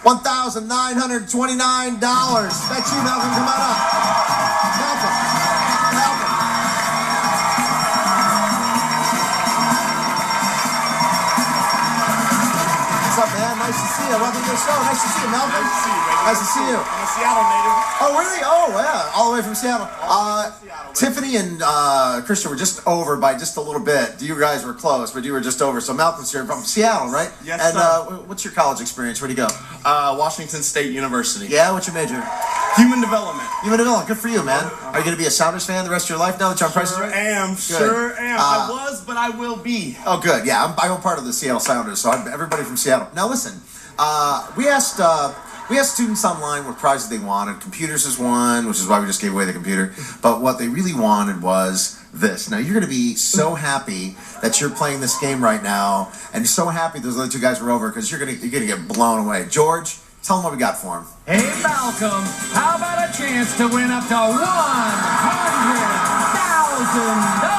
$1,929. That's you, Malcolm. Come on up. Malcolm. What's up, man? Nice to see you. Welcome to the show. Nice to see you, Malcolm. Nice to see you, baby. Nice to see you. I'm a Seattle native. Oh, really? Oh, yeah. All the way from Seattle. Tiffany and Christian were just over by just a little bit. You guys were close, but you were just over. So Malcolm's here from Seattle, right? Yes, and, sir. What's your college experience? Where'd you go? Washington State University. Yeah, what's your major? Human development. Human development. Good for you, man. Are you going to be a Sounders fan the rest of your life now that you're on Price is Right? Sure am. I was, but I will be. Oh, good. Yeah, I'm a part of the Seattle Sounders, so everybody from Seattle. Now, listen. We asked students online what prizes they wanted. Computers is one, which is why we just gave away the computer. But what they really wanted was this. Now, you're going to be so happy that you're playing this game right now, and so happy those other two guys were over because you're going to get blown away. George, tell them what we got for him. Hey, Malcolm, how about a chance to win up to $100,000?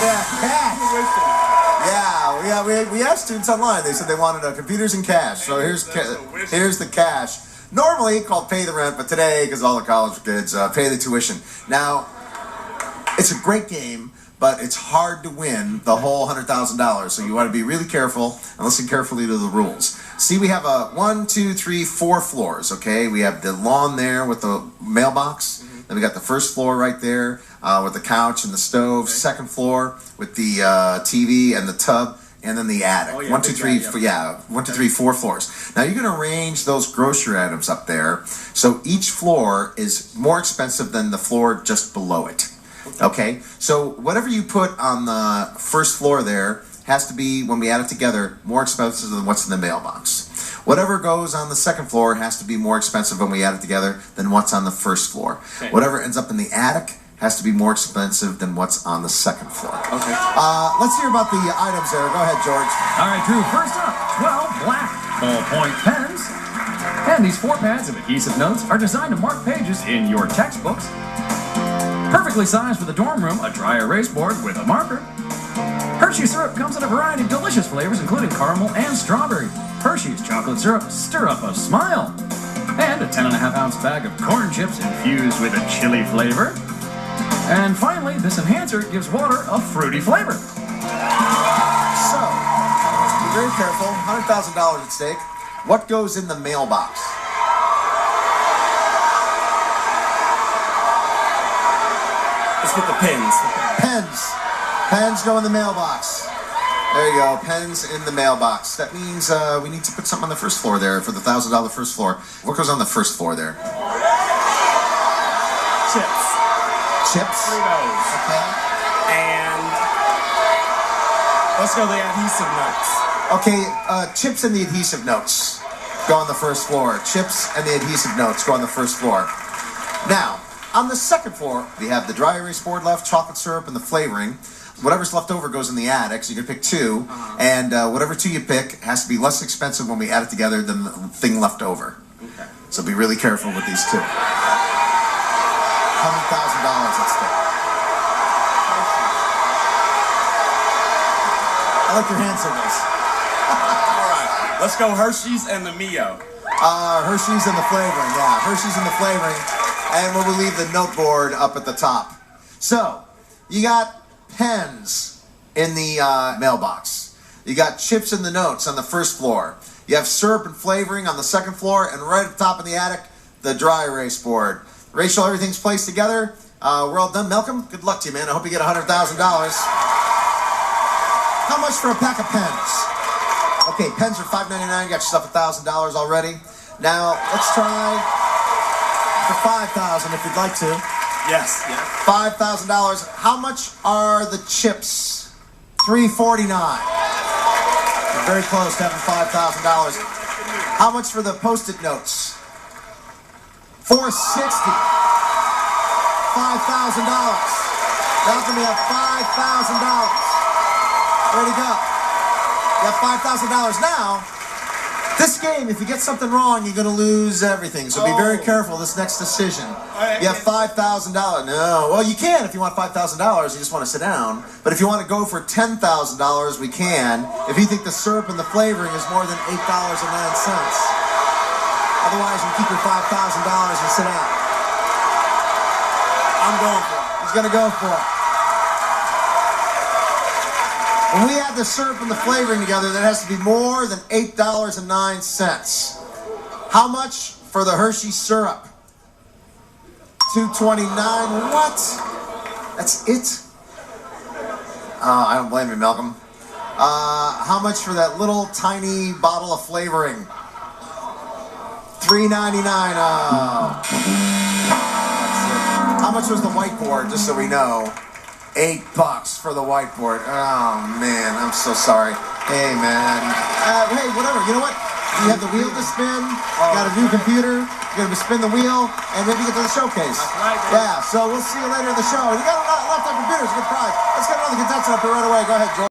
Yeah, cash. Yeah, we asked students online. They said they wanted computers and cash. So here's the cash. Normally called pay the rent, but today, because all the college kids, pay the tuition. Now, it's a great game, but it's hard to win the whole $100,000. So you want to be really careful and listen carefully to the rules. See, we have 4 floors, okay? We have the lawn there with the mailbox. Then we got the first floor right there with the couch and the stove. Okay. Second floor with the TV and the tub. And then the attic. Oh, yeah, 1, 2, 3, 4 floors. Now you're going to arrange those grocery items up there. So each floor is more expensive than the floor just below it. Okay? So whatever you put on the first floor there has to be, when we add it together, more expensive than what's in the mailbox. Whatever goes on the second floor has to be more expensive when we add it together than what's on the first floor. Okay. Whatever ends up in the attic has to be more expensive than what's on the second floor. Okay. Let's hear about the items there. Go ahead, George. All right, Drew, first up, 12 black ballpoint pens. And these 4 pads of adhesive notes are designed to mark pages in your textbooks. Perfectly sized for the dorm room, a dry erase board with a marker. Hershey's syrup comes in a variety of delicious flavors, including caramel and strawberry. Hershey's chocolate syrup, stir up a smile. And a 10.5-ounce bag of corn chips infused with a chili flavor. And finally, this enhancer gives water a fruity flavor. So, be very careful. $100,000 at stake. What goes in the mailbox? Let's get the pens. Pens. Pens go in the mailbox. There you go. Pens in the mailbox. That means we need to put something on the first floor there for the $1,000 first floor. What goes on the first floor there? Chips. Chips. Fritos. Okay. And let's go the adhesive notes. Okay, chips and the adhesive notes go on the first floor. Chips and the adhesive notes go on the first floor. Now, on the second floor, we have the dry erase board left, chocolate syrup, and the flavoring. Whatever's left over goes in the attic, so you can pick 2. And whatever 2 you pick has to be less expensive when we add it together than the thing left over. Okay. So be really careful with these 2. $100,000 at stake. I like your hand signals. All right. Let's go Hershey's and the Mio. Hershey's and the flavoring, yeah. Hershey's and the flavoring. And we'll leave the note board up at the top. So, you got pens in the mailbox. You got chips in the notes on the first floor. You have syrup and flavoring on the second floor. And right at the top of the attic, the dry erase board. Rachel, everything's placed together. We're all done. Malcolm, good luck to you, man. I hope you get $100,000. How much for a pack of pens? Okay, pens are $5.99. You got yourself $1,000 already. Now, let's try for $5,000 if you'd like to. Yes. Yeah. $5,000. How much are the chips? $3.49. You're very close to having $5,000. How much for the Post-it notes? $4.60. $5,000. Malcolm, we have $5,000. Where'd he go? You have $5,000 now. This game, if you get something wrong, you're going to lose everything. So be very careful this next decision. You have $5,000. No. Well, you can if you want $5,000. You just want to sit down. But if you want to go for $10,000, we can. If you think the syrup and the flavoring is more than $8.09. Otherwise, you keep your $5,000 and sit down. I'm going for it. He's going to go for it. When we add the syrup and the flavoring together, that has to be more than $8.09. How much for the Hershey syrup? $2.29. What? That's it? I don't blame you, Malcolm. How much for that little tiny bottle of flavoring? $3.99. Oh. How much was the whiteboard, just so we know? $8 for the whiteboard. Oh, man, I'm so sorry. Hey, man. Hey, whatever. You know what? You have the wheel to spin. You got a new computer. You're going to spin the wheel, and maybe get to the showcase. That's right, baby. Yeah, so we'll see you later in the show. You got a left on computers. Good prize. Let's get another contestant up here right away. Go ahead, George.